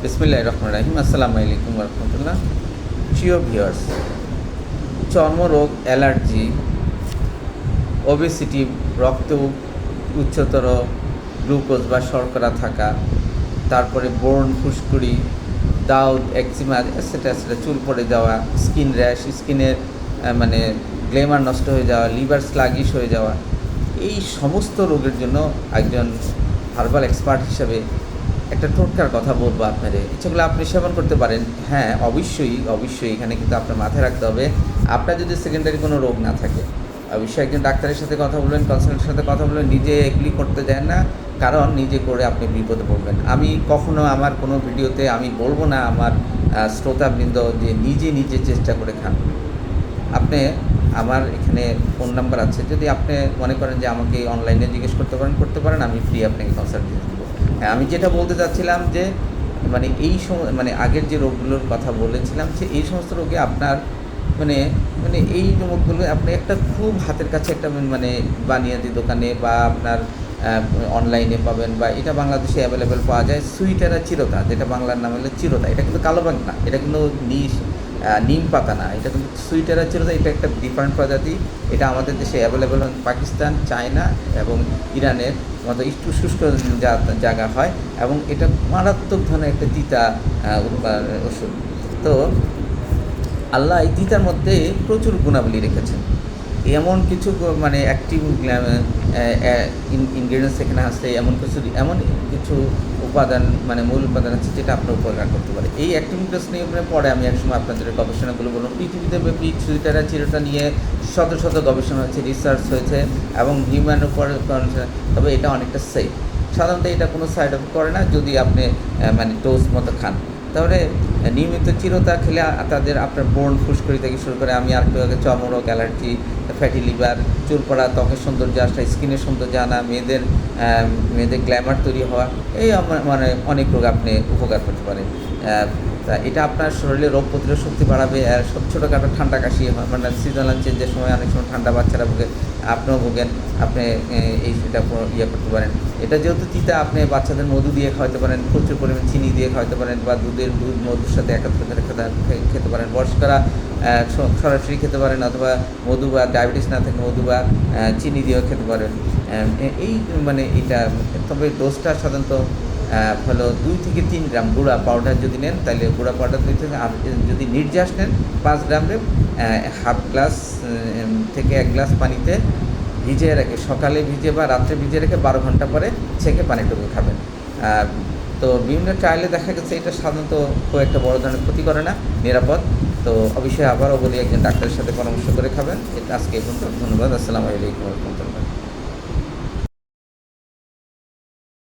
বিসমিল্লাহির রহমানির রহিম। আসসালামু আলাইকুম রহমতুল্লাহ। প্রিয় ভিউয়ার্স, চর্মরোগ, অ্যালার্জি, ওবেসিটি, রক্ত উচ্চতর গ্লুকোজ বা শর্করা থাকা, তারপরে ব্রণ, ফুসকুড়ি, দাউদ, একজিমা, এটসেট্রা এটসেট্রা, চুল পড়ে যাওয়া, স্কিন র্যাশ, স্কিনের মানে গ্লেমার নষ্ট হয়ে যাওয়া, লিভার স্লাগিশ হয়ে যাওয়া, এই সমস্ত রোগের জন্য একজন হার্বাল এক্সপার্ট হিসেবে একটা টোটকার কথা বলবো আপনাদের। সেগুলো আপনি সেবন করতে পারেন। হ্যাঁ, অবশ্যই এখানে কিন্তু আপনার মাথায় রাখতে হবে, আপনার যদি সেকেন্ডারি কোনো রোগ না থাকে, অবশ্যই একজন ডাক্তারের সাথে কথা বলবেন, কনসালটেন্টের সাথে কথা বলবেন। নিজে এগুলি করতে দেন না, কারণ নিজে করে আপনি বিপদে পড়বেন। আমি কখনো আমার কোনো ভিডিওতে আমি বলবো না আমার শ্রোতাবৃন্দ যে নিজে চেষ্টা করে খান। আপনি আমার এখানে ফোন নাম্বার আছে, যদি আপনি মনে করেন যে আমাকে অনলাইনে জিজ্ঞেস করতে পারেন, আমি ফ্রি আপনাকে কনসালটেন্ট দেবো। হ্যাঁ, আমি যেটা বলতে চাচ্ছিলাম যে এই আগের যে রোগগুলোর কথা বলেছিলাম, যে এই সমস্ত রোগে আপনার মানে এই রোগগুলো আপনি একটা খুব হাতের কাছে একটা বানিয়াদি দোকানে বা আপনার অনলাইনে পাবেন, বা এটা বাংলাদেশে অ্যাভেলেবেল পাওয়া যায়। সুইটারা চিরতা, যেটা বাংলার নাম হলো চিরতা, এটা কিন্তু কালোবাগ না, এটা কিন্তু নিম পাতা না, এটা কিন্তু সুইটারা চিরতা। এটা একটা ডিফারেন্ট প্রজাতি। এটা আমাদের দেশে অ্যাভেলেবেল পাকিস্তান, চায়না এবং ইরানের মতো একটু শুষ্ক জায়গা হয়, এবং এটা মারাত্মক ধরনের একটা তিতা ওষুধ। তো আল্লাহ এই তিতার মধ্যে প্রচুর গুণাবলী রেখেছেন। এমন কিছু অ্যাক্টিভ ইনগ্রিডিয়েন্টস এখানে আছে, এমন কিছু উপাদান মূল উপাদান আছে যেটা আপনার উপকার করতে পারে। এই অ্যাক্টিভ ইনগ্রিডিয়েন্টস নিয়ে পরে আমি একসময় আপনাদের গবেষণাগুলো বললাম। পৃথিবীতে ব্যাপী সুইটারা চিরতা নিয়ে শত গবেষণা হয়েছে, রিসার্চ হয়েছে, এবং হিউম্যান উপর। তবে এটা অনেকটা সেফ। সাধারণত এটা কোনো সাইড এফেক্ট করে না যদি আপনি ডোজ মতো খান। তাহলে নিয়মিত চিরতা খেলে আপনার ব্রণ, ফুসকুড়ি থেকে শুরু করে, আমি আরেকটু আগে চর্মরোগ, অ্যালার্জি, ফ্যাটি লিভার, চুল পড়া, ত্বকের সৌন্দর্য আসা, স্কিনের সৌন্দর্য আনা, মেয়েদের গ্ল্যামার তৈরি হওয়া, এই অনেক রোগ আপনি উপকার করতে পারেন। তা এটা আপনার শরীরে রোগ প্রতিরোধ শক্তি বাড়াবে। আর ছোটোখাটো ঠান্ডা কাশি হয়, সিজনাল চেঞ্জের সময় অনেক সময় ঠান্ডা বাচ্চারা ভোগে, আপনিও ভোগেন, আপনি এটা করতে পারেন। এটা যেহেতু তিতা, আপনি বাচ্চাদের মধু দিয়ে খাওয়াতে পারেন, প্রচুর পরিমাণ চিনি দিয়ে খাওয়াতে পারেন, বা দুধ মধুর সাথে একত্র করে খেতে পারেন। বয়স্করা সরাসরি খেতে পারেন, অথবা মধু বা ডায়াবেটিস না থাকলে মধু বা চিনি দিয়েও খেতে পারেন। এই এটা, তবে ডোজটা সাধারণত হলো 2 থেকে 3 গ্রাম গুঁড়া পাউডার যদি নেন, তাহলে গুঁড়া পাউডার 2 থেকে, আর যদি নির্যাস নেন 5 গ্রামের হাফ গ্লাস থেকে 1 গ্লাস পানিতে ভিজিয়ে রেখে, সকালে ভিজে বা রাত্রে ভিজিয়ে রেখে 12 ঘন্টা পরে ছেঁকে পানিটুকু খাবেন। তো বিভিন্ন ট্রায়ালে দেখা গেছে এটা সাধারণত খুব একটা বড় ধরনের ক্ষতি করে না, নিরাপদ। তো অবশ্যই আবারও বলি, একজন ডাক্তারের সাথে পরামর্শ করে খাবেন। এটা আজকে এই পর্যন্ত। ধন্যবাদ। আসসালামু আলাইকুম রহমতুল্লাহ।